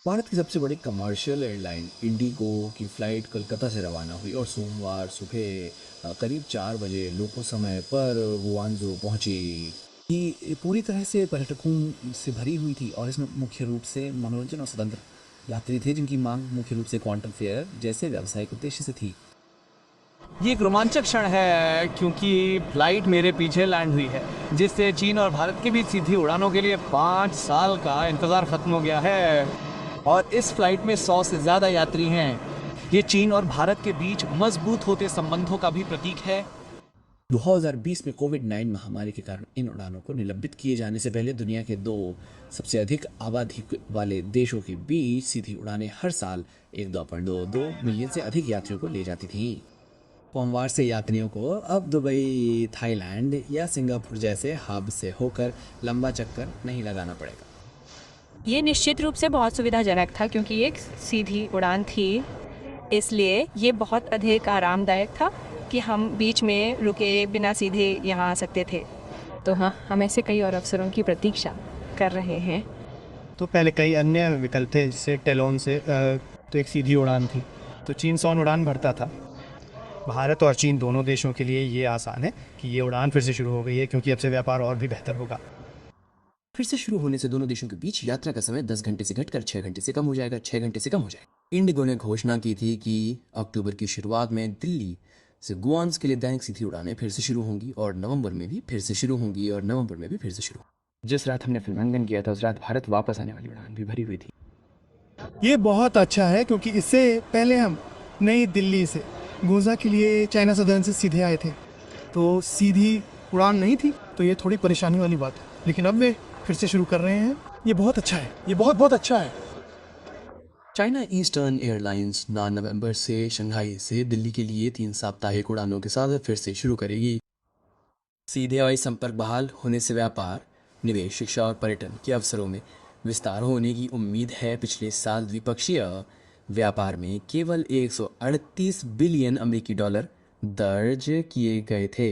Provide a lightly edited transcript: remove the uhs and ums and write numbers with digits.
भारत की सबसे बड़ी कमर्शियल एयरलाइन इंडिगो की फ़्लाइट कोलकाता से रवाना हुई और सोमवार सुबह करीब 4 बजे लोको समय पर गुआंजू पहुंची। ये पूरी तरह से पर्यटकों से भरी हुई थी और इसमें मुख्य रूप से मनोरंजन और स्वतंत्र यात्री थे जिनकी मांग मुख्य रूप से क्वांटम फेयर जैसे व्यावसायिक उद्देश्य से थी। ये एक रोमांचक क्षण है क्योंकि फ्लाइट मेरे पीछे लैंड हुई है, जिससे चीन और भारत के बीच सीधी उड़ानों के लिए 5 साल का इंतजार खत्म हो गया है। और इस फ्लाइट में 100 से ज्यादा यात्री हैं। ये चीन और भारत के बीच मजबूत होते संबंधों का भी प्रतीक है। 2020 में कोविड-19 महामारी के कारण इन उड़ानों को निलंबित किए जाने से पहले दुनिया के दो सबसे अधिक आबादी वाले देशों के बीच सीधी उड़ानें हर साल 1.22 मिलियन से अधिक यात्रियों को ले जाती थीं। सोमवार से यात्रियों को अब दुबई, थाईलैंड या सिंगापुर जैसे हब से होकर लंबा चक्कर नहीं लगाना पड़ेगा। ये निश्चित रूप से बहुत सुविधाजनक था क्योंकि ये एक सीधी उड़ान थी, इसलिए ये बहुत अधिक आरामदायक था कि हम बीच में रुके बिना सीधे यहाँ आ सकते थे। तो हाँ, हम ऐसे कई और अवसरों की प्रतीक्षा कर रहे हैं। तो पहले कई अन्य विकल्प थे, जैसे टेलोन से तो एक सीधी उड़ान थी, तो चीन सोन उड़ान भरता था। भारत और चीन दोनों देशों के लिए ये आसान है कि ये उड़ान फिर से शुरू हो गई है, क्योंकि अब से व्यापार और भी बेहतर होगा। फिर से शुरू होने से दोनों देशों के बीच यात्रा का समय 10 घंटे से घटकर 6 घंटे से कम हो जाएगा। 6 घंटे से कम हो जाएगा। इंडिगो ने घोषणा की थी कि अक्टूबर की शुरुआत में दिल्ली से गुआंज के लिए दैनिक सीधी उड़ानें फिर से शुरू होंगी और नवंबर में भी फिर से शुरू होंगी और नवंबर में भी फिर से शुरू होंगी। जिस रात हमने फिल्मांकन किया था उस रात भारत वापस आने वाली उड़ान भी भरी हुई थी। ये बहुत अच्छा है क्योंकि इससे पहले हम नई दिल्ली से गोजा के लिए चाइना सदर्न से सीधे आए थे, तो सीधी उड़ान नहीं थी, तो ये थोड़ी परेशानी वाली बात है। लेकिन अब वे फिर से शुरू कर रहे हैं। ये बहुत अच्छा है, ये बहुत बहुत अच्छा है। चाइना ईस्टर्न एयरलाइंस 9 नवंबर से शंघाई से दिल्ली के लिए 3 साप्ताहिक उड़ानों के साथ फिर से शुरू करेगी। सीधे हवाई संपर्क बहाल होने से व्यापार, निवेश, शिक्षा और पर्यटन के अवसरों में विस्तार होने की उम्मीद है। पिछले साल द्विपक्षीय व्यापार में केवल 138 बिलियन अमेरिकी डॉलर दर्ज किए गए थे।